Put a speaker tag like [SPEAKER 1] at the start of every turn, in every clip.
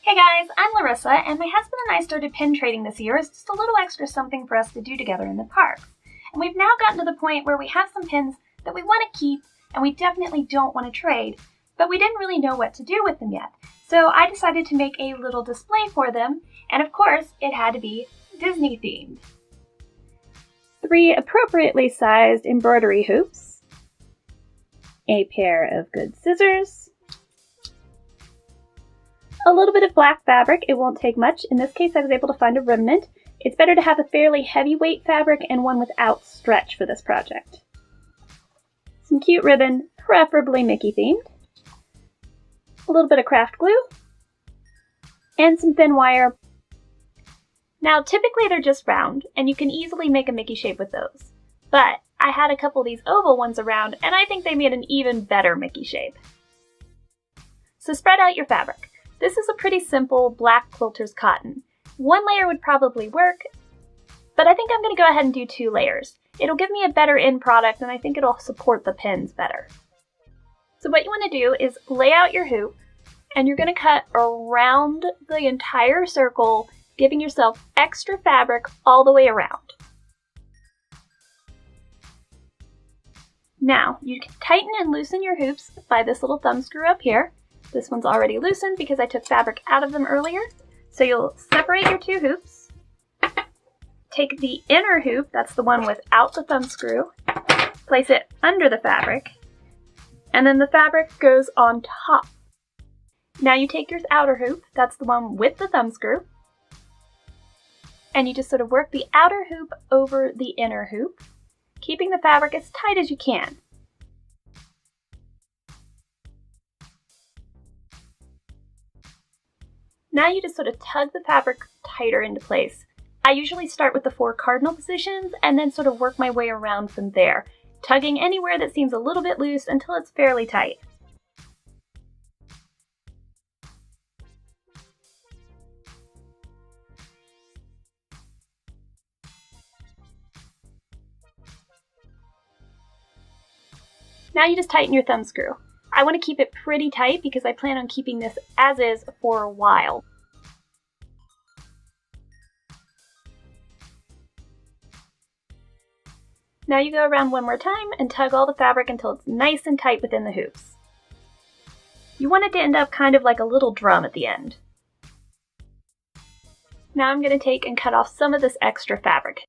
[SPEAKER 1] Hey guys, I'm Larissa, and my husband and I started pin trading this year as just a little extra something for us to do together in the park. And we've now gotten to the point where we have some pins that we want to keep and we definitely don't want to trade, but we didn't really know what to do with them yet. So I decided to make a little display for them, and of course it had to be Disney themed. 3 appropriately sized embroidery hoops, a pair of good scissors, a little bit of black fabric. It won't take much. In this case I was able to find a remnant. It's better to have a fairly heavyweight fabric and one without stretch for this project. Some cute ribbon, preferably Mickey themed, a little bit of craft glue, and some thin wire. Now typically they're just round, and you can easily make a Mickey shape with those. But I had a couple of these oval ones around, and I think they made an even better Mickey shape. So spread out your fabric. This is a pretty simple black quilter's cotton. 1 layer would probably work, but I think I'm going to go ahead and do 2 layers. It'll give me a better end product, and I think it'll support the pins better. So what you want to do is lay out your hoop, and you're going to cut around the entire circle, giving yourself extra fabric all the way around. Now, you can tighten and loosen your hoops by this little thumb screw up here. This one's already loosened because I took fabric out of them earlier. So you'll separate your 2 hoops, take the inner hoop, that's the one without the thumb screw, place it under the fabric, and then the fabric goes on top. Now you take your outer hoop, that's the one with the thumb screw, and you just sort of work the outer hoop over the inner hoop, keeping the fabric as tight as you can. Now you just sort of tug the fabric tighter into place. I usually start with the 4 cardinal positions and then sort of work my way around from there, tugging anywhere that seems a little bit loose until it's fairly tight. Now you just tighten your thumb screw. I want to keep it pretty tight because I plan on keeping this as is for a while. Now you go around one more time and tug all the fabric until it's nice and tight within the hoops. You want it to end up kind of like a little drum at the end. Now I'm going to take and cut off some of this extra fabric.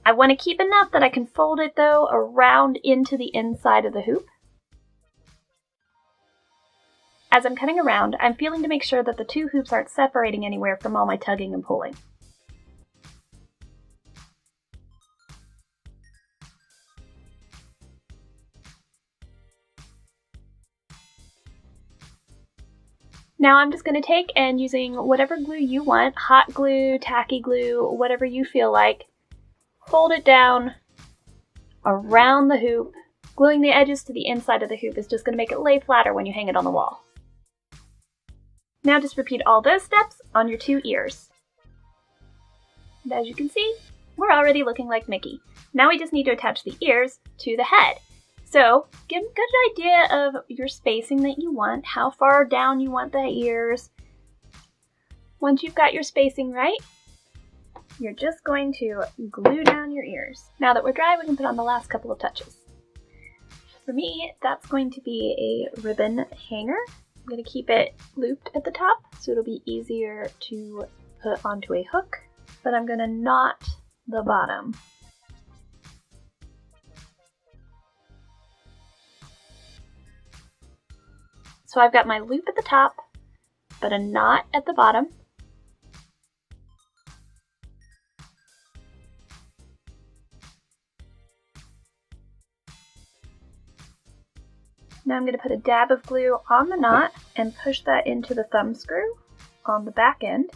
[SPEAKER 1] I want to keep enough that I can fold it though around into the inside of the hoop. As I'm cutting around, I'm feeling to make sure that the 2 hoops aren't separating anywhere from all my tugging and pulling. Now I'm just going to take and using whatever glue you want, hot glue, tacky glue, whatever you feel like, fold it down around the hoop. Gluing the edges to the inside of the hoop is just going to make it lay flatter when you hang it on the wall. Now just repeat all those steps on your 2 ears. And as you can see, we're already looking like Mickey. Now we just need to attach the ears to the head. So get a good idea of your spacing that you want, how far down you want the ears. Once you've got your spacing right, you're just going to glue down your ears. Now that we're dry, we can put on the last couple of touches. For me, that's going to be a ribbon hanger. I'm going to keep it looped at the top so it'll be easier to put onto a hook, but I'm going to knot the bottom. So I've got my loop at the top, but a knot at the bottom. Now I'm going to put a dab of glue on the knot and push that into the thumb screw on the back end.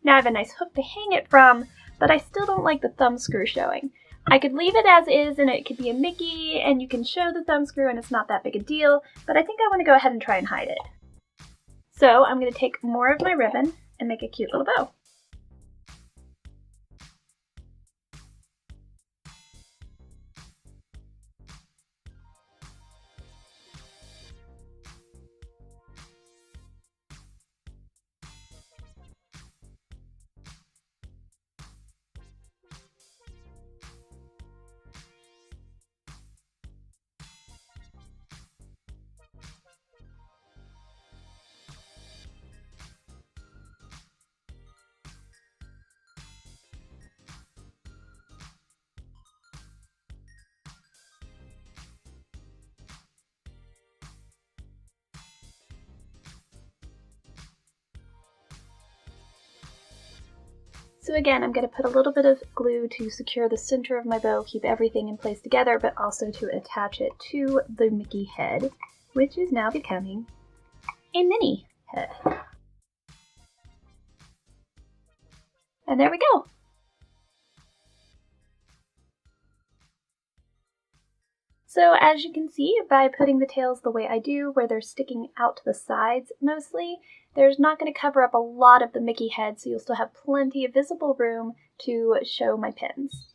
[SPEAKER 1] Now I have a nice hook to hang it from, but I still don't like the thumb screw showing. I could leave it as is and it could be a Mickey and you can show the thumb screw and it's not that big a deal, but I think I want to go ahead and try and hide it. So I'm going to take more of my ribbon and make a cute little bow. So again, I'm going to put a little bit of glue to secure the center of my bow, keep everything in place together, but also to attach it to the Mickey head, which is now becoming a Minnie head. And there we go. So as you can see, by putting the tails the way I do, where they're sticking out to the sides mostly, there's not going to cover up a lot of the Mickey head, so you'll still have plenty of visible room to show my pins.